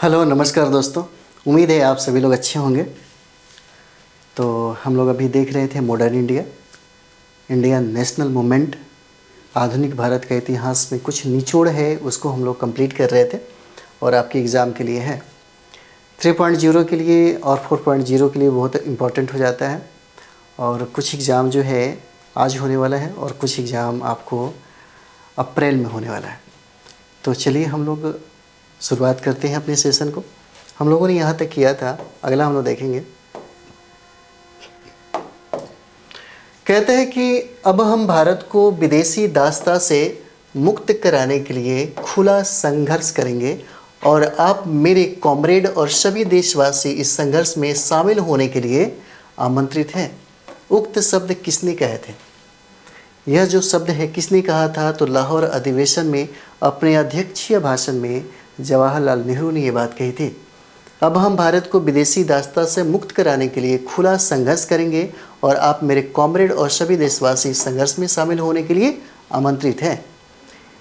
Hello नमस्कार दोस्तों। उम्मीद है आप सभी लोग अच्छे होंगे। तो हम लोग अभी देख रहे थे modern India, India national movement, आधुनिक भारत का इतिहास में कुछ निचोड़ है, उसको हम लोग कंप्लीट कर रहे थे और आपके एग्ज़ाम के लिए है। 3.0 के लिए और 4.0 के लिए बहुत इम्पोर्टेंट हो जाता है। और कुछ एग्ज़ाम जो है आज होने वाला है और कुछ एग्ज़ाम आपको अप्रैल में होने वाला है। तो चलिए हम लोग शुरुआत करते हैं अपने सेशन को। हम लोगों ने यहाँ तक किया था, अगला हम लोग देखेंगे। कहते हैं कि अब हम भारत को विदेशी दासता से मुक्त कराने के लिए खुला संघर्ष करेंगे और आप मेरे कॉमरेड और सभी देशवासी इस संघर्ष में शामिल होने के लिए आमंत्रित हैं। उक्त शब्द किसने कहे थे? यह जो शब्द है किसने कहा था? तो लाहौर अधिवेशन में अपने अध्यक्षीय भाषण में जवाहरलाल नेहरू ने ये बात कही थी। अब हम भारत को विदेशी दासता से मुक्त कराने के लिए खुला संघर्ष करेंगे और आप मेरे कॉमरेड और सभी देशवासी इस संघर्ष में शामिल होने के लिए आमंत्रित हैं।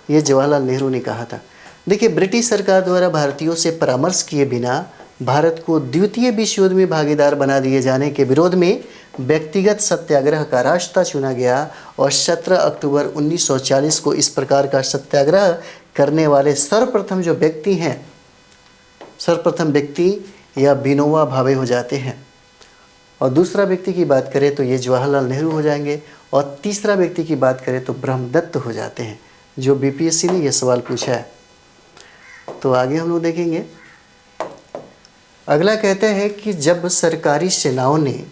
ये जवाहरलाल नेहरू ने कहा था। देखिए, ब्रिटिश सरकार द्वारा भारतीयों से परामर्श किए बिना भारत को द्वितीय विश्व युद्ध में भागीदार बना दिए जाने के विरोध में व्यक्तिगत सत्याग्रह का रास्ता चुना गया और 17 अक्टूबर 1940 को इस प्रकार का सत्याग्रह करने वाले सर्वप्रथम व्यक्ति या विनोबा भावे हो जाते हैं। और दूसरा व्यक्ति की बात करें तो ये जवाहरलाल नेहरू हो जाएंगे और तीसरा व्यक्ति की बात करें तो ब्रह्मदत्त हो जाते हैं, जो बीपीएससी ने यह सवाल पूछा है। तो आगे हम लोग देखेंगे। अगला कहते हैं कि जब सरकारी सेनाओं ने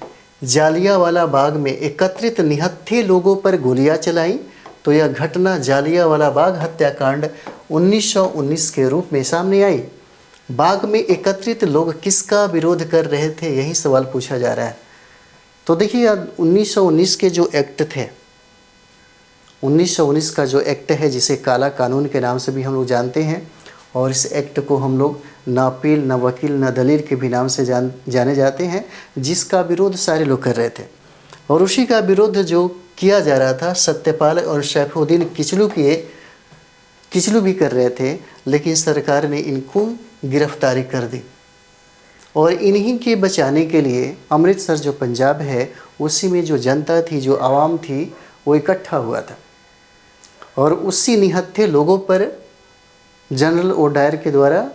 जालियांवाला बाग में एकत्रित निहत्थे लोगों पर गोलियां चलाई तो यह घटना जालियांवाला बाग हत्याकांड 1919 के रूप में सामने आई। बाग में एकत्रित लोग किसका विरोध कर रहे थे, यही सवाल पूछा जा रहा है। तो देखिए, 1919 के जो एक्ट थे, 1919 का जो एक्ट है जिसे काला कानून के नाम से भी हम लोग जानते हैं, और इस एक्ट को हम लोग न अपील न वकील न दलील के भी नाम से जाने जाते हैं, जिसका विरोध सारे लोग कर रहे थे। और उसी का विरोध जो किया जा रहा था, सत्यपाल और सैफुद्दीन किचलू भी कर रहे थे, लेकिन सरकार ने इनको गिरफ्तारी कर दी। और इन्हीं के बचाने के लिए अमृतसर जो पंजाब है, उसी में जो जनता थी, जो आवाम थी, वो इकट्ठा हुआ था और उसी निहत्थे लोगों पर जनरल ओडायर के द्वारा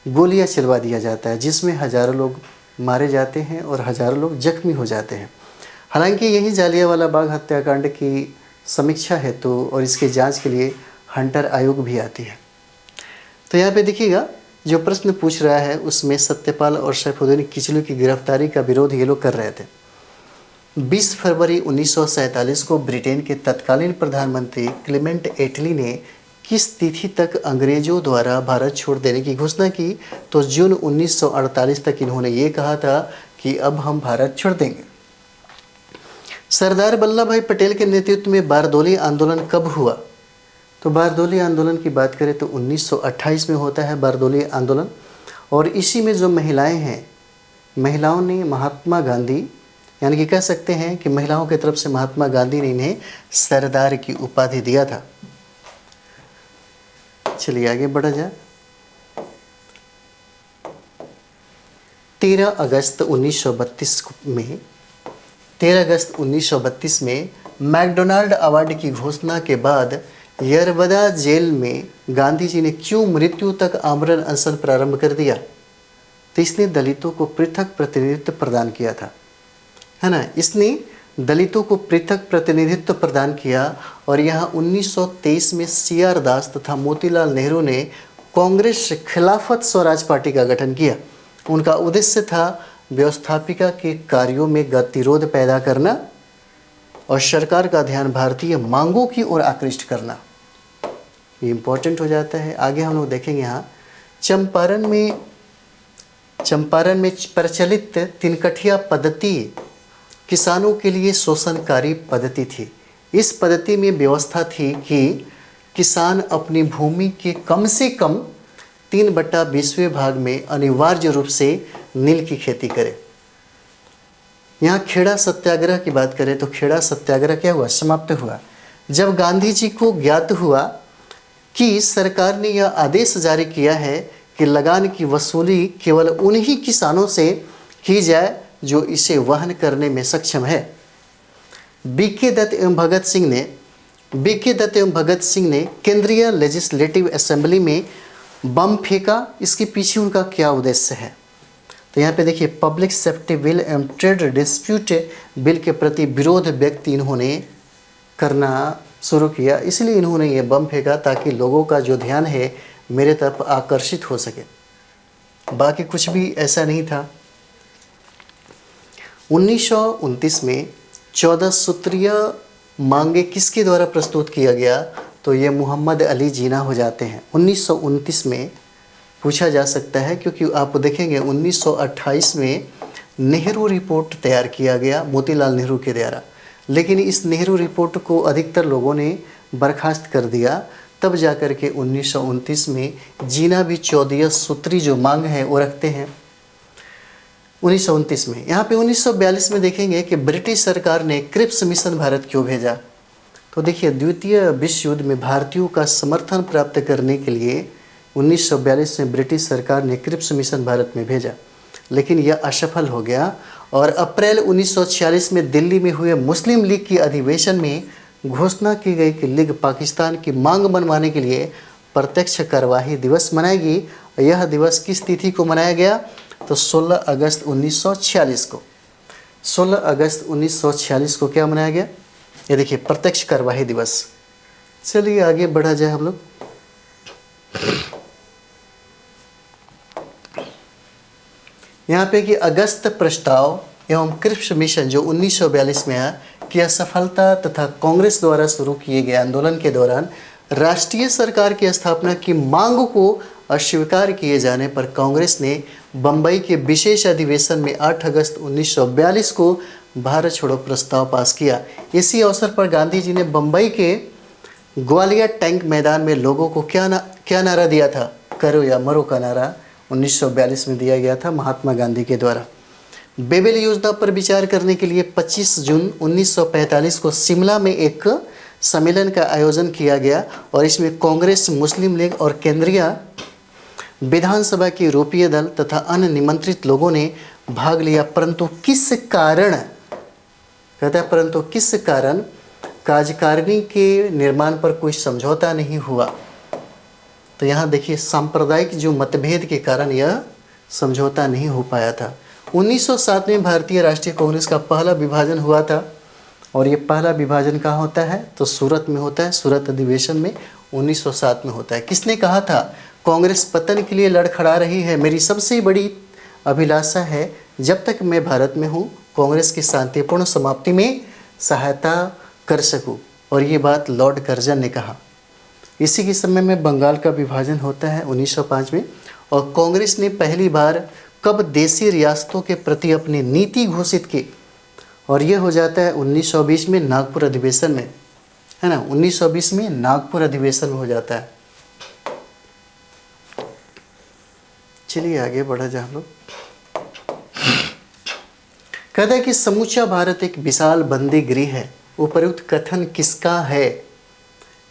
गोलियां चलवा दिया जाता है, जिसमें हज़ारों लोग मारे जाते हैं और हज़ारों लोग जख्मी हो जाते हैं। हालांकि यही जालियांवाला बाग हत्याकांड की समीक्षा हेतु और इसके जांच के लिए हंटर आयोग भी आती है। तो यहाँ पे देखिएगा, जो प्रश्न पूछ रहा है उसमें सत्यपाल और सैफुद्दीन किचलू की गिरफ्तारी का विरोध ये लोग कर रहे थे। 20 फरवरी 1947 को ब्रिटेन के तत्कालीन प्रधानमंत्री क्लेमेंट एटली ने किस तिथि तक अंग्रेजों द्वारा भारत छोड़ देने की घोषणा की? तो जून 1948 तक इन्होंने ये कहा था कि अब हम भारत छोड़ देंगे। सरदार वल्लभ भाई पटेल के नेतृत्व में बारदोली आंदोलन कब हुआ? तो बारदोली आंदोलन की बात करें तो 1928 में होता है बारदोली आंदोलन। और इसी में जो महिलाएं हैं, महिलाओं ने महात्मा गांधी, यानी कि कह सकते हैं कि महिलाओं की तरफ से महात्मा गांधी ने इन्हें सरदार की उपाधि दिया था। चलिए आगे बढ़ा जाए। 13 अगस्त 1932 में मैकडोनाल्ड अवार्ड की घोषणा के बाद यरवदा जेल में गांधी जी ने क्यों मृत्यु तक आमरण अनशन प्रारंभ कर दिया? तो इसने दलितों को पृथक प्रतिनिधित्व प्रदान किया था, है ना। इसने दलितों को पृथक प्रतिनिधित्व प्रदान किया। और यहाँ 1923 में CR दास तथा मोतीलाल नेहरू ने कांग्रेस खिलाफत स्वराज पार्टी का गठन किया। उनका उद्देश्य था व्यवस्थापिका के कार्यों में गतिरोध पैदा करना और सरकार का ध्यान भारतीय मांगों की ओर आकृष्ट करना। ये इम्पोर्टेंट हो जाता है। आगे हम लोग देखेंगे। यहाँ चंपारण में प्रचलित तिनकठिया पद्धति किसानों के लिए शोषणकारी पद्धति थी। इस पद्धति में व्यवस्था थी कि किसान अपनी भूमि के कम से कम 3/20 भाग में अनिवार्य रूप से नील की खेती करे। यहाँ खेड़ा सत्याग्रह की बात करें तो खेड़ा सत्याग्रह क्या हुआ? समाप्त हुआ जब गांधी जी को ज्ञात हुआ कि सरकार ने यह आदेश जारी किया है कि लगान की वसूली केवल उन्हीं किसानों से की जाए जो इसे वहन करने में सक्षम है। बीके दत्त एवं भगत सिंह ने केंद्रीय लेजिस्लेटिव असेंबली में बम फेंका। इसके पीछे उनका क्या उद्देश्य है? तो यहाँ पे देखिए, पब्लिक सेफ्टी बिल एवं ट्रेड डिस्प्यूट बिल के प्रति विरोध व्यक्त इन्होंने करना शुरू किया, इसलिए इन्होंने ये बम फेंका ताकि लोगों का जो ध्यान है मेरे तरफ आकर्षित हो सके। बाकी कुछ भी ऐसा नहीं था। 1929 में 14 सूत्रीय मांगे किसके द्वारा प्रस्तुत किया गया? तो ये मोहम्मद अली जिन्ना हो जाते हैं। 1929 में पूछा जा सकता है, क्योंकि आप देखेंगे 1928 में नेहरू रिपोर्ट तैयार किया गया मोतीलाल नेहरू के द्वारा, लेकिन इस नेहरू रिपोर्ट को अधिकतर लोगों ने बर्खास्त कर दिया। तब जाकर के 1929 में जिन्ना भी 14 सूत्री जो मांग है वो रखते हैं 1929 में। यहाँ पे 1942 में देखेंगे कि ब्रिटिश सरकार ने क्रिप्स मिशन भारत क्यों भेजा? तो देखिए, द्वितीय विश्व युद्ध में भारतीयों का समर्थन प्राप्त करने के लिए 1942 में ब्रिटिश सरकार ने क्रिप्स मिशन भारत में भेजा, लेकिन यह असफल हो गया। और अप्रैल 1946 में दिल्ली में हुए मुस्लिम लीग की अधिवेशन में घोषणा की गई कि लीग पाकिस्तान की मांग मनवाने के लिए प्रत्यक्ष कार्यवाही दिवस मनाएगी। यह दिवस किस तिथि को मनाया गया? तो 16 अगस्त 1946 को। 16 अगस्त 1946 को क्या मनाया गया? ये देखिए, प्रत्यक्ष कार्यवाही दिवस। चलिए आगे बढ़ा जाए हम लोग। यहाँ पे कि अगस्त प्रस्ताव एवं क्रिप्स मिशन जो 1942 में आया की असफलता तथा कांग्रेस द्वारा शुरू किए गए आंदोलन के दौरान राष्ट्रीय सरकार की स्थापना की मांग को अस्वीकार किए जाने पर कांग्रेस ने बम्बई के विशेष अधिवेशन में 8 अगस्त 1942 को भारत छोड़ो प्रस्ताव पास किया। इसी अवसर पर गांधी जी ने बम्बई के ग्वालियर टैंक मैदान में लोगों को क्या नारा दिया था? करो या मरो का नारा 1942 में दिया गया था महात्मा गांधी के द्वारा। बेबेल योजना पर विचार करने के लिए 25 जून 1945 को शिमला में एक सम्मेलन का आयोजन किया गया और इसमें कांग्रेस, मुस्लिम लीग और केंद्रीय विधानसभा के यूरोपीय दल तथा अन्य निमंत्रित लोगों ने भाग लिया। परंतु किस कारण, कहता है परंतु किस कारण कार्यकारिणी के निर्माण पर कोई समझौता नहीं हुआ? तो यहाँ देखिए, सांप्रदायिक जो मतभेद के कारण यह समझौता नहीं हो पाया था। 1907 में भारतीय राष्ट्रीय कांग्रेस का पहला विभाजन हुआ था और ये पहला विभाजन कहाँ होता है? तो सूरत में होता है। सूरत अधिवेशन में 1907 में होता है। किसने कहा था? कांग्रेस पतन के लिए लड़खड़ा रही है, मेरी सबसे बड़ी अभिलाषा है जब तक मैं भारत में हूँ कांग्रेस की शांतिपूर्ण समाप्ति में सहायता कर सकूँ। और ये बात लॉर्ड कर्जन ने कहा। इसी के समय में बंगाल का विभाजन होता है 1905 में और कांग्रेस ने पहली बार कब देशी रियासतों के प्रति अपनी नीति घोषित की? और ये हो जाता है 1920 में नागपुर अधिवेशन में, है ना। 1920 में नागपुर अधिवेशन में हो जाता है। चलिए आगे बढ़ा जाए हम लोग। कहता है कि समूचा भारत एक विशाल बंदी गृह है। उपयुक्त कथन किसका है?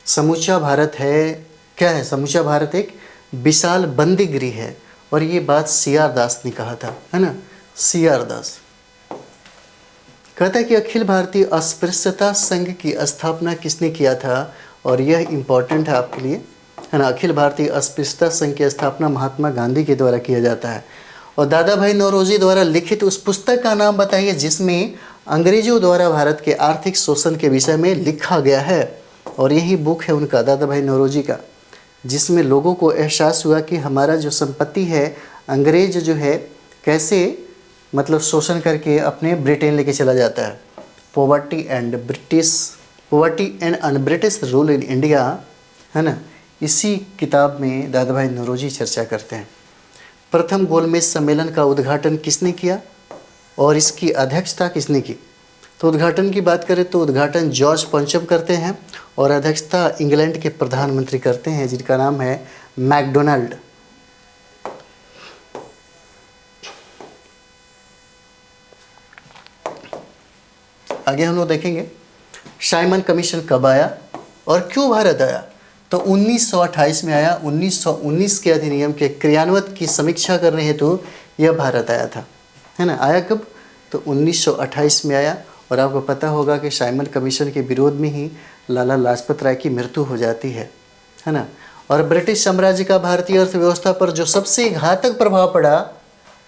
समूचा भारत है, क्या है? समूचा भारत एक विशाल बंदी गृह है। और ये बात सीआर दास ने कहा था, है ना, सीआर दास। कहता है कि अखिल भारतीय अस्पृश्यता संघ की स्थापना किसने किया था? और यह इंपॉर्टेंट है आपके लिए, है ना। अखिल भारतीय अस्पृश्यता संघ की स्थापना महात्मा गांधी के द्वारा किया जाता है। और दादा भाई नौरोजी द्वारा लिखित उस पुस्तक का नाम बताइए जिसमें अंग्रेजों द्वारा भारत के आर्थिक शोषण के विषय में लिखा गया है। और यही बुक है उनका, दादा भाई नौरोजी का, जिसमें लोगों को एहसास हुआ कि हमारा जो संपत्ति है अंग्रेज जो है कैसे मतलब शोषण करके अपने ब्रिटेन लेके चला जाता है। Poverty and British rule in India, है ना। इसी किताब में दादा भाई नौरोजी चर्चा करते हैं। प्रथम गोलमेज सम्मेलन का उद्घाटन किसने किया और इसकी अध्यक्षता किसने की? तो उद्घाटन की बात करें तो उद्घाटन जॉर्ज पंचम करते हैं और अध्यक्षता इंग्लैंड के प्रधानमंत्री करते हैं जिनका नाम है मैकडोनाल्ड। आगे हम लोग देखेंगे साइमन कमीशन कब आया और क्यों भारत आया। तो 1928 में आया। 1919 के अधिनियम के क्रियान्वयन की समीक्षा करने हेतु यह भारत आया था, है ना। आया कब? तो 1928 में आया। और आपको पता होगा कि साइमन कमीशन के विरोध में ही लाला लाजपत राय की मृत्यु हो जाती है ना। और ब्रिटिश साम्राज्य का भारतीय अर्थव्यवस्था पर जो सबसे घातक प्रभाव पड़ा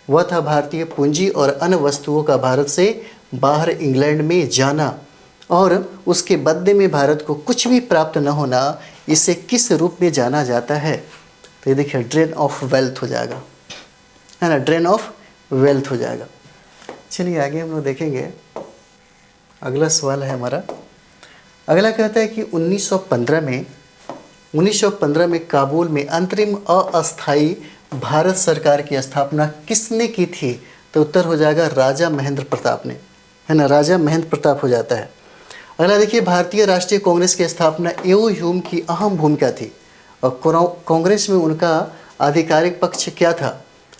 वह था भारतीय पूंजी और अन्य वस्तुओं का भारत से बाहर इंग्लैंड में जाना और उसके बदले में भारत को कुछ भी प्राप्त न होना। इसे किस रूप में जाना जाता है? तो ये देखिए, ड्रेन ऑफ वेल्थ हो जाएगा, है ना, ड्रेन ऑफ वेल्थ हो जाएगा। चलिए आगे हम लोग देखेंगे। अगला सवाल है हमारा। अगला कहता है कि 1915 में काबुल में अंतरिम अस्थायी भारत सरकार की स्थापना किसने की थी? तो उत्तर हो जाएगा राजा महेंद्र प्रताप ने, है ना, राजा महेंद्र प्रताप हो जाता है। अगला देखिए, भारतीय राष्ट्रीय कांग्रेस की स्थापना एओ ह्यूम की अहम भूमिका थी और कांग्रेस में उनका आधिकारिक पक्ष क्या था?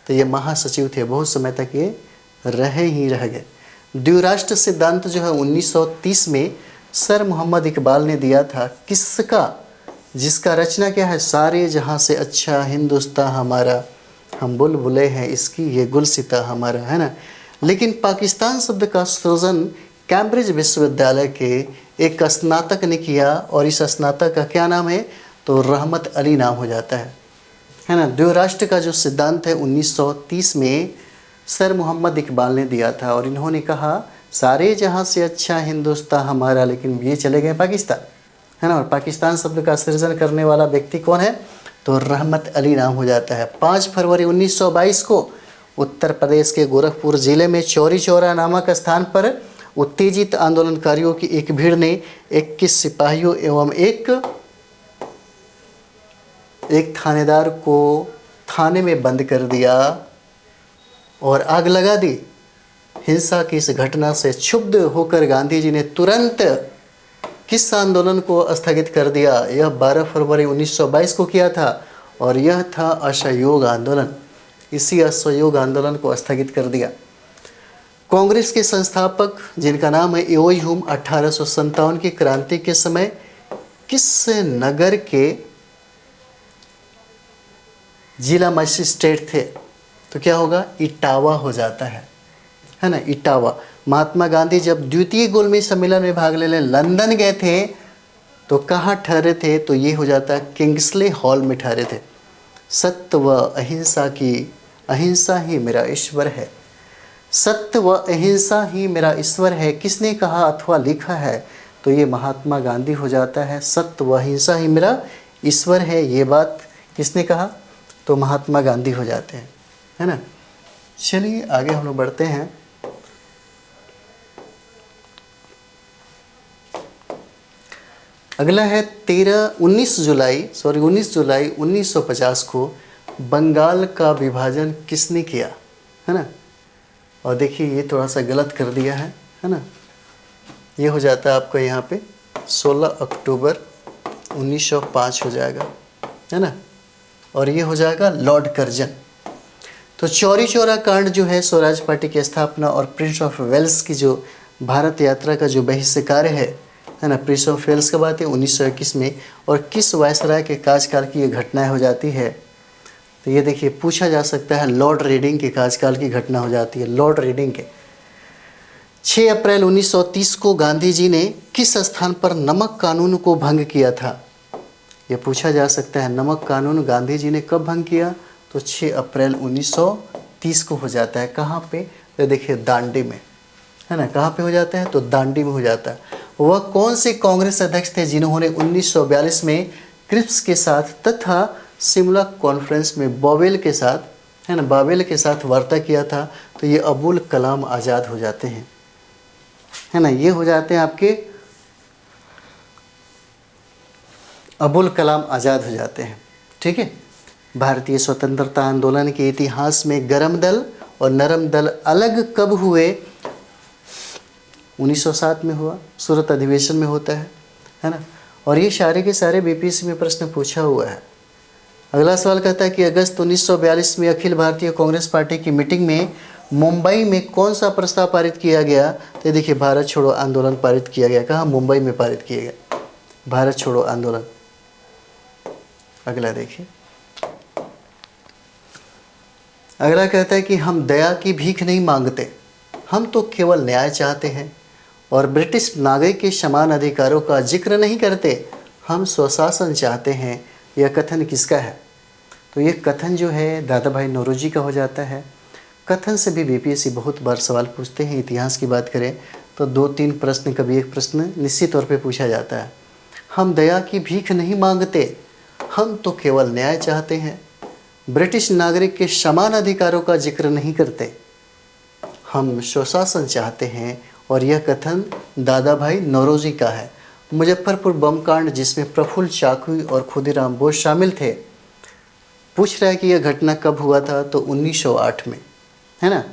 तो ये महासचिव थे, बहुत समय तक ये रह गए। द्विराष्ट्र सिद्धांत जो है 1930 में सर मोहम्मद इकबाल ने दिया था, किसका? जिसका रचना क्या है? सारे जहां से अच्छा हिंदुस्तान हमारा, हम बुलबुलें हैं इसकी ये गुलसिता हमारा, है ना। लेकिन पाकिस्तान शब्द का सृजन कैम्ब्रिज विश्वविद्यालय के एक स्नातक ने किया और इस स्नातक का क्या नाम है? तो रहमत अली नाम हो जाता है ना। द्विराष्ट्र का जो सिद्धांत है 1930 में सर मोहम्मद इकबाल ने दिया था और इन्होंने कहा सारे जहां से अच्छा हिंदुस्तान हमारा, लेकिन ये चले गए पाकिस्तान, है ना। और पाकिस्तान शब्द का सृजन करने वाला व्यक्ति कौन है? तो रहमत अली नाम हो जाता है। 5 फरवरी 1922 को उत्तर प्रदेश के गोरखपुर जिले में चौरी चौरा नामक स्थान पर उत्तेजित आंदोलनकारियों की एक भीड़ ने 21 सिपाहियों एवं एक थानेदार को थाने में बंद कर दिया और आग लगा दी। हिंसा की इस घटना से क्षुब्ध होकर गांधी जी ने तुरंत किस आंदोलन को स्थगित कर दिया? यह 12 फरवरी 1922 को किया था और यह था असहयोग आंदोलन। इसी असहयोग आंदोलन को स्थगित कर दिया। कांग्रेस के संस्थापक जिनका नाम है एओ ह्यूम 1857 की क्रांति के समय किस नगर के जिला मजिस्ट्रेट थे? तो क्या होगा? इटावा हो जाता है ना, इटावा। महात्मा गांधी जब द्वितीय गोलमेज सम्मेलन में भाग लेने लंदन गए थे तो कहाँ ठहरे थे? तो ये हो जाता है किंग्सले हॉल में ठहरे थे। सत्य व अहिंसा ही मेरा ईश्वर है। सत्य व अहिंसा ही मेरा ईश्वर है किसने कहा अथवा लिखा है? तो ये महात्मा गांधी हो जाता है। सत्य व अहिंसा ही मेरा ईश्वर है, ये बात किसने कहा? तो महात्मा गांधी हो जाते हैं, है ना। चलिए आगे हम लोग बढ़ते हैं। अगला है 19 जुलाई 1950 को बंगाल का विभाजन किसने किया, है ना। और देखिए ये थोड़ा सा गलत कर दिया है ना। ये हो जाता है आपका यहाँ पे 16 अक्टूबर 1905 हो जाएगा, है ना। और ये हो जाएगा लॉर्ड कर्जन। तो चौरी चौरा कांड जो है स्वराज पार्टी की स्थापना और प्रिंस ऑफ वेल्स की जो भारत यात्रा का जो बहिष्कार है ना। प्रिंस ऑफ वेल्स कब आते हैं? 1921 में। और किस वायसराय के कार्यकाल की ये घटनाएं हो जाती है? तो ये देखिए पूछा जा सकता है, लॉर्ड रेडिंग के कार्यकाल की घटना हो जाती है। लॉर्ड रेडिंग के 6 अप्रैल 1930 को गांधी जी ने किस स्थान पर नमक कानून को भंग किया था? ये पूछा जा सकता है, नमक कानून गांधी जी ने कब भंग किया? तो 6 अप्रैल 1930 को हो जाता है। कहाँ पे? तो देखिए दांडी में, है ना। कहाँ पे हो जाता है? तो दांडी में हो जाता है। वह कौन से कांग्रेस अध्यक्ष थे जिन्होंने 1942 में क्रिप्स के साथ तथा शिमला कॉन्फ्रेंस में बावेल के साथ, है ना, बावेल के साथ वार्ता किया था? तो ये अबुल कलाम आज़ाद हो जाते हैं, है ना। ये हो जाते हैं आपके अबुल कलाम आज़ाद हो जाते हैं, ठीक है। भारतीय स्वतंत्रता आंदोलन के इतिहास में गर्म दल और नरम दल अलग कब हुए? 1907 में हुआ, सूरत अधिवेशन में होता है ना। और ये सारे के सारे बीपीएससी में प्रश्न पूछा हुआ है। अगला सवाल कहता है कि अगस्त 1942 में अखिल भारतीय कांग्रेस पार्टी की मीटिंग में मुंबई में कौन सा प्रस्ताव पारित किया गया? तो देखिए भारत छोड़ो आंदोलन पारित किया गया। कहाँ? मुंबई में पारित किया गया भारत छोड़ो आंदोलन। अगला देखिए, अगला कहता है कि हम दया की भीख नहीं मांगते, हम तो केवल न्याय चाहते हैं और ब्रिटिश नागरिक के समान अधिकारों का जिक्र नहीं करते, हम स्वशासन चाहते हैं। यह कथन किसका है? तो ये कथन जो है दादा भाई नौरोजी का हो जाता है। कथन से भी बीपीएससी बहुत बार सवाल पूछते हैं। इतिहास की बात करें तो 2-3 प्रश्न, कभी एक प्रश्न निश्चित तौर पे पूछा जाता है। हम दया की भीख नहीं मांगते, हम तो केवल न्याय चाहते हैं, ब्रिटिश नागरिक के समान अधिकारों का जिक्र नहीं करते, हम स्वशासन चाहते हैं। और यह कथन दादा भाई नौरोजी का है। मुजफ्फरपुर बम कांड, जिसमें प्रफुल्ल चाकी और खुदीराम बोस शामिल थे, पूछ रहा है कि यह घटना कब हुआ था? तो 1908 में, है ना,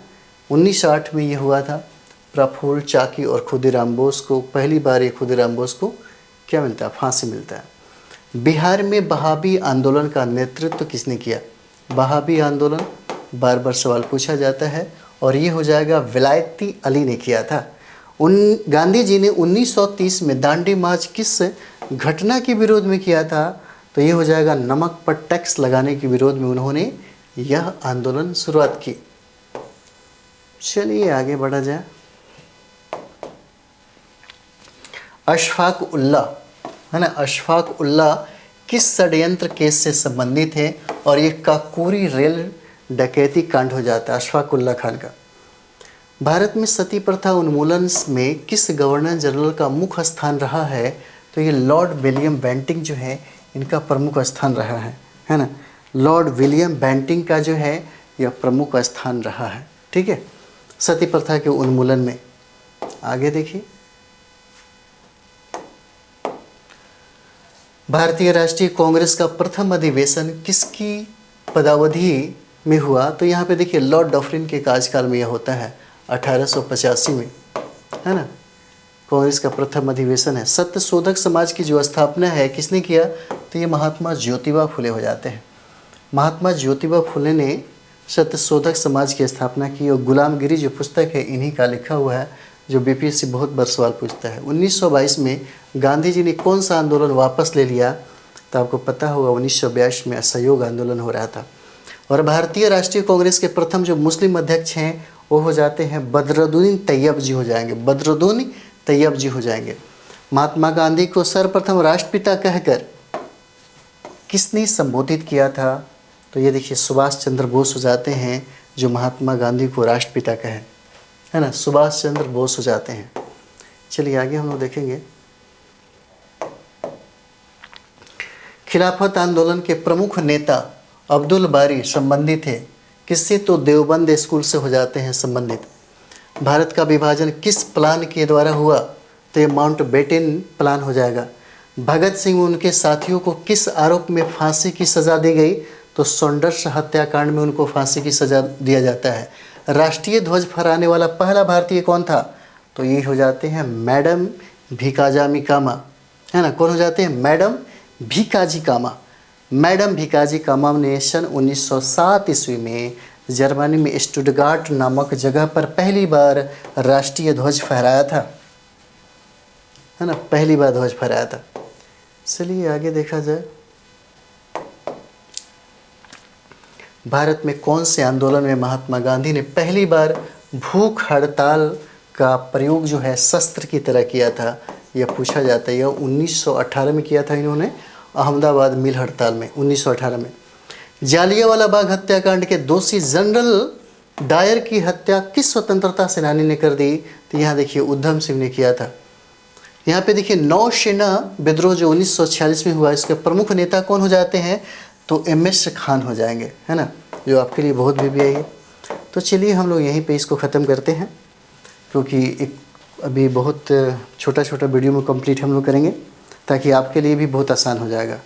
1908 में यह हुआ था। प्रफुल्ल चाकी और खुदीराम बोस को पहली बार, ये खुदीराम बोस को क्या मिलता है? फांसी मिलता है। बिहार में वहाबी आंदोलन का नेतृत्व किसने किया? वहाबी आंदोलन बार बार सवाल पूछा जाता है और ये हो जाएगा विलायती अली ने किया था। गांधी जी ने 1930 में दांडी मार्च किस घटना के विरोध में किया था? तो ये हो जाएगा नमक पर टैक्स लगाने के विरोध में उन्होंने यह आंदोलन शुरुआत की। चलिए आगे बढ़ा जाए। अशफाक उल्लाह, है ना, अशफाक उल्लाह किस षड्यंत्र केस से संबंधित है? और ये काकोरी रेल डकैती कांड हो जाता है अशफाक उल्लाह खान का। भारत में सती प्रथा उन्मूलन में किस गवर्नर जनरल का मुख्य स्थान रहा है? तो ये लॉर्ड विलियम बेंटिंग जो है, इनका प्रमुख स्थान रहा है ना। लॉर्ड विलियम बेंटिंग का जो है यह प्रमुख स्थान रहा है, ठीक है, सती प्रथा के उन्मूलन में। आगे देखिए, भारतीय राष्ट्रीय कांग्रेस का प्रथम अधिवेशन किसकी पदावधि में हुआ? तो यहाँ पे देखिए लॉर्ड डफरिन के कार्यकाल में यह होता है 1885 में, है ना। कांग्रेस का प्रथम अधिवेशन है। सत्यशोधक समाज की जो स्थापना है किसने किया? तो ये महात्मा ज्योतिबा फुले हो जाते हैं। महात्मा ज्योतिबा फुले ने सत्यशोधक समाज की स्थापना की। और गुलामगिरी जो पुस्तक है इन्हीं का लिखा हुआ है, जो बीपीएससी बहुत बार सवाल पूछता है। 1922 में गांधी जी ने कौन सा आंदोलन वापस ले लिया? तो आपको पता होगा 1982 में असहयोग आंदोलन हो रहा था। और भारतीय राष्ट्रीय कांग्रेस के प्रथम जो मुस्लिम अध्यक्ष हैं वो हो जाते हैं बदरुद्दीन तैयब जी हो जाएंगे। बदरुद्दीन तैयब जी हो जाएंगे। महात्मा गांधी को सर्वप्रथम राष्ट्रपिता कहकर किसने संबोधित किया था? तो ये देखिए सुभाष चंद्र बोस हो जाते हैं जो महात्मा गांधी को राष्ट्रपिता कहें, है ना, सुभाष चंद्र बोस हो जाते हैं। चलिए आगे हम लोग देखेंगे। खिलाफत आंदोलन के प्रमुख नेता अब्दुल बारी संबंधित है किससे? तो देवबंद स्कूल से हो जाते हैं संबंधित। भारत का विभाजन किस प्लान के द्वारा हुआ? तो ये माउंटबेटन प्लान हो जाएगा। भगत सिंह उनके साथियों को किस आरोप में फांसी की सज़ा दी गई? तो सॉन्डर्स हत्याकांड में उनको फांसी की सज़ा दिया जाता है। राष्ट्रीय ध्वज फहराने वाला पहला भारतीय कौन था? तो ये हो जाते हैं मैडम भिकाजी कामा, है ना। कौन हो जाते हैं? मैडम भिकाजी कामा। मैडम भिकाजी कामा ने सन 1907 ईस्वी में जर्मनी में स्टुटगार्ट नामक जगह पर पहली बार राष्ट्रीय ध्वज फहराया था, है ना, पहली बार ध्वज फहराया था। चलिए आगे देखा जाए। भारत में कौन से आंदोलन में महात्मा गांधी ने पहली बार भूख हड़ताल का प्रयोग जो है शस्त्र की तरह किया था? यह पूछा जाता है। यह 1918 में किया था इन्होंने, अहमदाबाद मिल हड़ताल में 1918 में। जालियांवाला बाग हत्याकांड के दोषी जनरल डायर की हत्या किस स्वतंत्रता सेनानी ने कर दी? तो यहाँ देखिए उधम सिंह ने किया था। यहाँ पे देखिए नौसेना विद्रोह जो 1946 में हुआ, इसके प्रमुख नेता कौन हो जाते हैं? तो MS खान हो जाएंगे, है ना, जो आपके लिए बहुत VVI है। तो चलिए हम लोग यहीं पे इसको ख़त्म करते हैं, क्योंकि एक अभी बहुत छोटा छोटा वीडियो में कंप्लीट हम लोग करेंगे ताकि आपके लिए भी बहुत आसान हो जाएगा।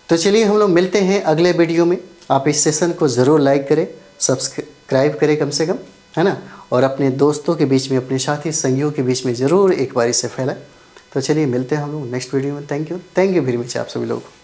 तो चलिए हम लोग मिलते हैं अगले वीडियो में। आप इस सेशन को ज़रूर लाइक करें, सब्सक्राइब करें कम से कम, है ना, और अपने दोस्तों के बीच में, अपने साथी संगियों के बीच में ज़रूर एक बार इसे फैलाएं। तो चलिए मिलते हैं हम लोग नेक्स्ट वीडियो में। थैंक यू वेरी मच आप सभी लोगों को।